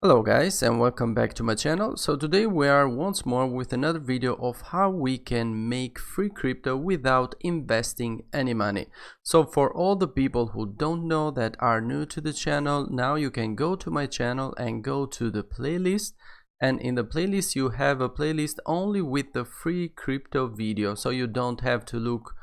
Hello guys, and welcome back to my channel. So today we are once more with another video of how we can make free crypto without investing any money. So for all the people who don't know, that are new to the channel, now you can go to my channel and go to the playlist, and in the playlist you have a playlist only with the free crypto video, so you don't have to look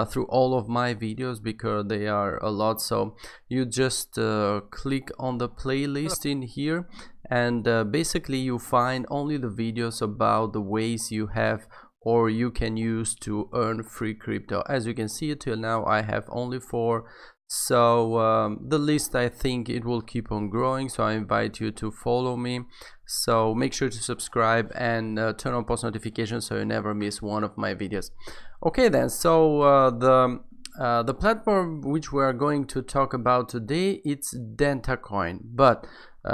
through all of my videos because they are a lot. So you just click on the playlist in here, and basically you find only the videos about the ways you have or you can use to earn free crypto. As you can see, till now I have only 4. So the list, I think it will keep on growing, so I invite you to follow me. So make sure to subscribe and turn on post notifications so you never miss one of my videos. Okay then, so the platform which we are going to talk about today, it's Dentacoin. But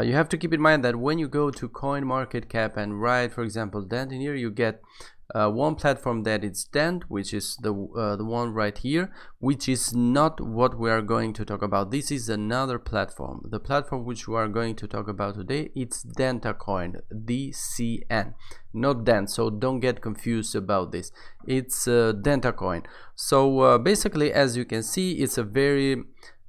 you have to keep in mind that when you go to CoinMarketCap and write, for example, Dent in here, you get one platform that is Dent, which is the one right here, which is not what we are going to talk about. This is another platform. The platform which we are going to talk about today, it's Dentacoin, DCN, not Dent, so don't get confused about this. It's Dentacoin. So basically, as you can see, it's a very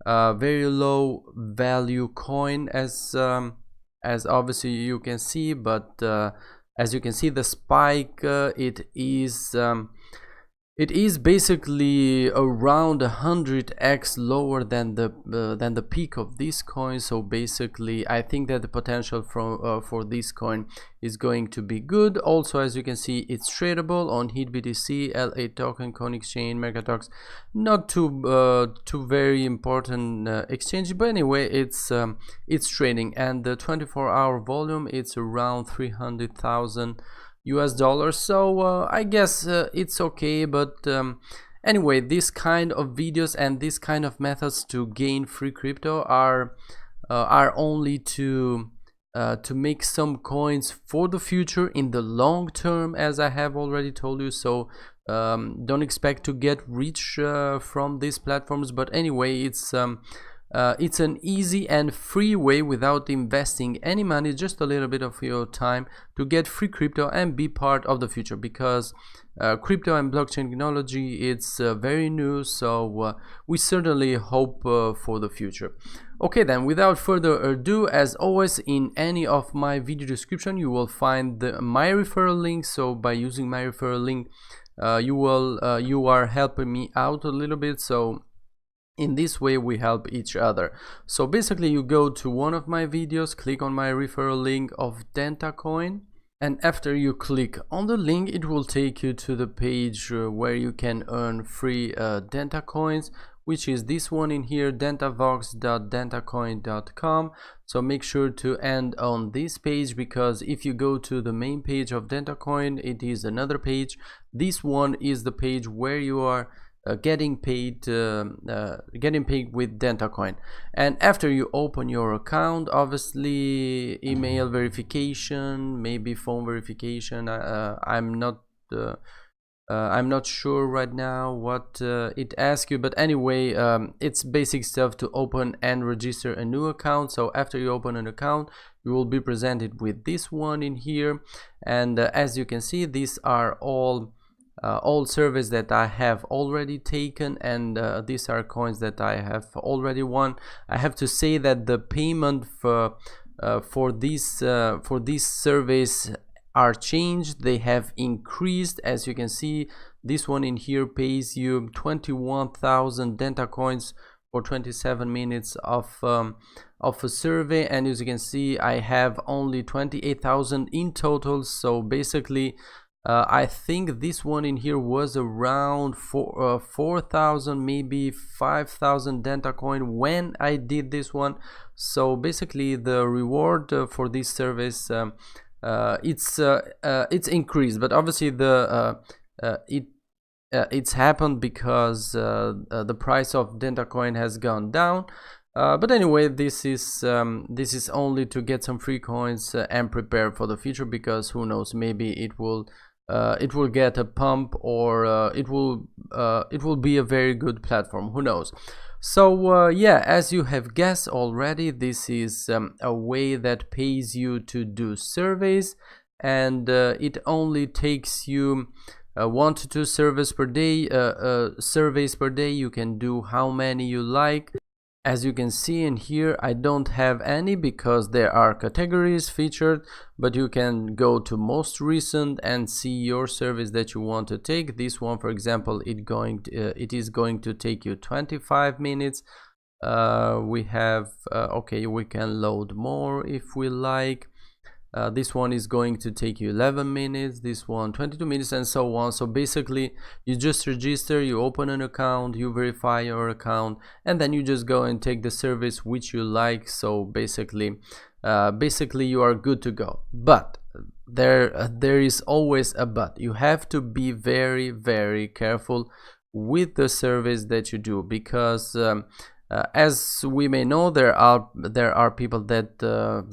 low value coin, as obviously you can see, but as you can see, the spike it is basically around 100x lower than the peak of this coin. So basically I think that the potential for this coin is going to be good. Also, as you can see, it's tradable on HitBTC, LA token, Coin Exchange, Mercatox. Not too very important exchange, but anyway, it's trading, and the 24-hour volume, it's around 300,000 US dollars. So I guess it's okay, but anyway, this kind of videos and this kind of methods to gain free crypto are only to make some coins for the future in the long term, as I have already told you. So don't expect to get rich from these platforms, but anyway, it's an easy and free way without investing any money, just a little bit of your time, to get free crypto and be part of the future, because crypto and blockchain technology, it's very new. So we certainly hope for the future. Okay then, without further ado, as always, in any of my video description you will find my referral link. So by using my referral link, you are helping me out a little bit. So in this way we help each other. So basically, you go to one of my videos, click on my referral link of Dentacoin, and after you click on the link, it will take you to the page where you can earn free Dentacoins, which is this one in here, dentavox.dentacoin.com. So make sure to end on this page, because if you go to the main page of Dentacoin, it is another page. This one is the page where you are getting paid with Dentacoin. And after you open your account, obviously email verification, maybe phone verification, I'm not sure right now what it asks you, but anyway, it's basic stuff to open and register a new account. So after you open an account, you will be presented with this one in here, and as you can see, these are all surveys that I have already taken, and these are coins that I have already won. I have to say that the payment for these surveys are changed. They have increased. As you can see, this one in here pays you 21,000 Dentacoins for 27 minutes of a survey, and as you can see, I have only 28,000 in total. So basically, I think this one in here was around 4,000, maybe 5,000 Dentacoin when I did this one. So basically, the reward for this service, it's increased, but obviously it's happened because the price of Dentacoin has gone down. But anyway, this is only to get some free coins and prepare for the future, because who knows, maybe it will get a pump, or it will be a very good platform, who knows. So yeah, as you have guessed already, this is a way that pays you to do surveys, and it only takes you 1 to 2 surveys per day. You can do how many you like. As you can see in here, I don't have any because there are categories featured, but you can go to most recent and see your service that you want to take. This one, for example, it is going to take you 25 minutes. We have okay, we can load more if we like. This one is going to take you 11 minutes, this one 22 minutes, and so on. So basically you just register, you open an account, you verify your account, and then you just go and take the service which you like. So basically you are good to go. But there is always a but. You have to be very, very careful with the service that you do, because as we may know, there are people that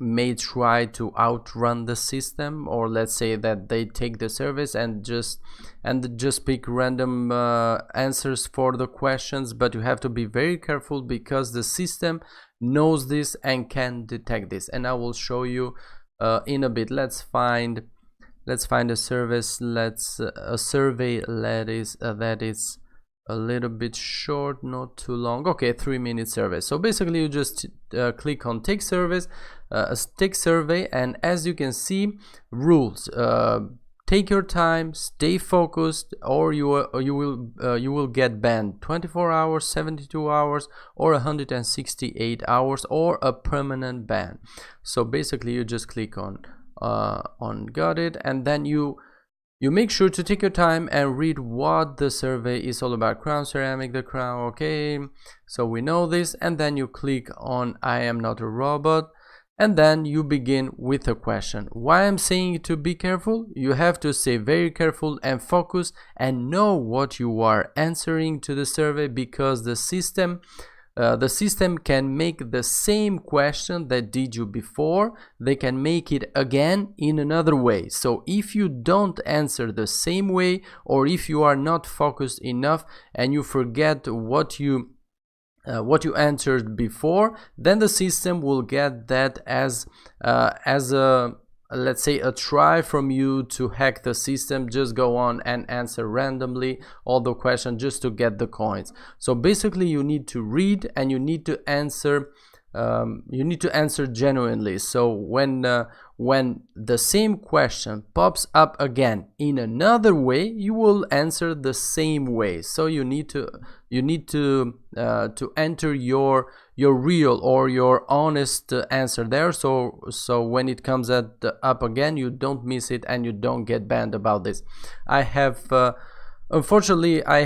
may try to outrun the system, or let's say that they take the service and just pick random answers for the questions. But you have to be very careful, because the system knows this and can detect this, and I will show you in a bit. Let's find a service. A survey that is a little bit short, not too long. Okay, 3-minute survey. So basically you just click on take service, take survey, and as you can see, rules: take your time, stay focused, or you will get banned 24 hours, 72 hours, or 168 hours, or a permanent ban. So basically you just click on got it, and then you make sure to take your time and read what the survey is all about. Crown ceramic, the crown, okay, so we know this. And then you click on I am not a robot, and then you begin with a question. Why I'm saying to be careful? You have to stay very careful and focus and know what you are answering to the survey, because the system can make the same question that did you before. They can make it again in another way. So if you don't answer the same way, or if you are not focused enough and you forget what you answered before, then the system will get that as a, let's say, a try from you to hack the system. Just go on and answer randomly all the questions just to get the coins. So basically you need to read, and you need to answer genuinely. So when the same question pops up again in another way, you will answer the same way. So you need to enter your real or your honest answer there. So when it comes up again, you don't miss it and you don't get banned about this. I have unfortunately I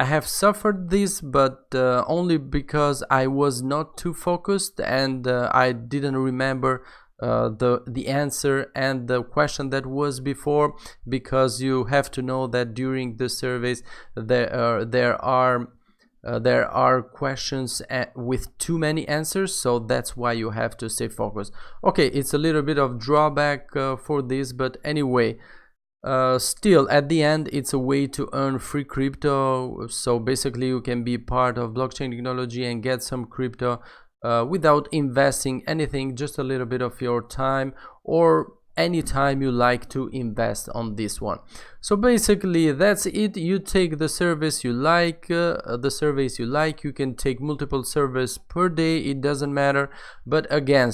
have suffered this, but only because I was not too focused, and I didn't remember the answer and the question that was before, because you have to know that during the surveys there are questions with too many answers, so that's why you have to stay focused. Okay, it's a little bit of drawback for this, but anyway, still at the end it's a way to earn free crypto. So basically you can be part of blockchain technology and get some crypto without investing anything, just a little bit of your time, or any time you like to invest on this one. So basically that's it. You take the service you like, the surveys you like. You can take multiple surveys per day, it doesn't matter, but again,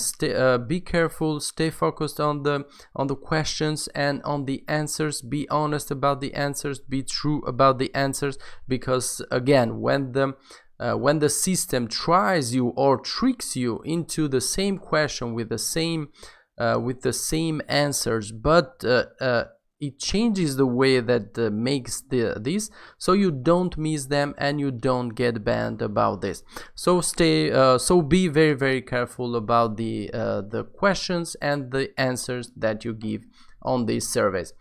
be careful, stay focused on the questions and on the answers. Be honest about the answers, be true about the answers, because again, when the system tries you or tricks you into the same question with the same answers, but it changes the way that makes this, so you don't miss them and you don't get banned about this. So be very, very careful about the questions and the answers that you give on these surveys.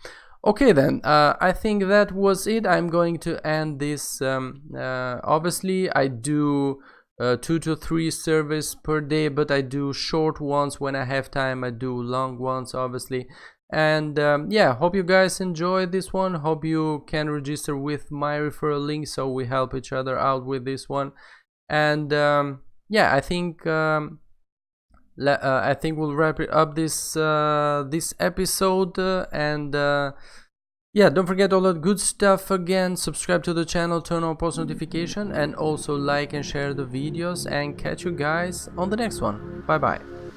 Okay, then I think that was it. I'm going to end this. Obviously I do 2 to 3 surveys per day, but I do short ones when I have time. I do long ones, obviously, And yeah, hope you guys enjoyed this one. Hope you can register with my referral link so we help each other out with this one. And yeah, I think we'll wrap it up this this episode. And yeah, don't forget all that good stuff. Again, subscribe to the channel, turn on post notification, and also like and share the videos, and catch you guys on the next one. Bye bye.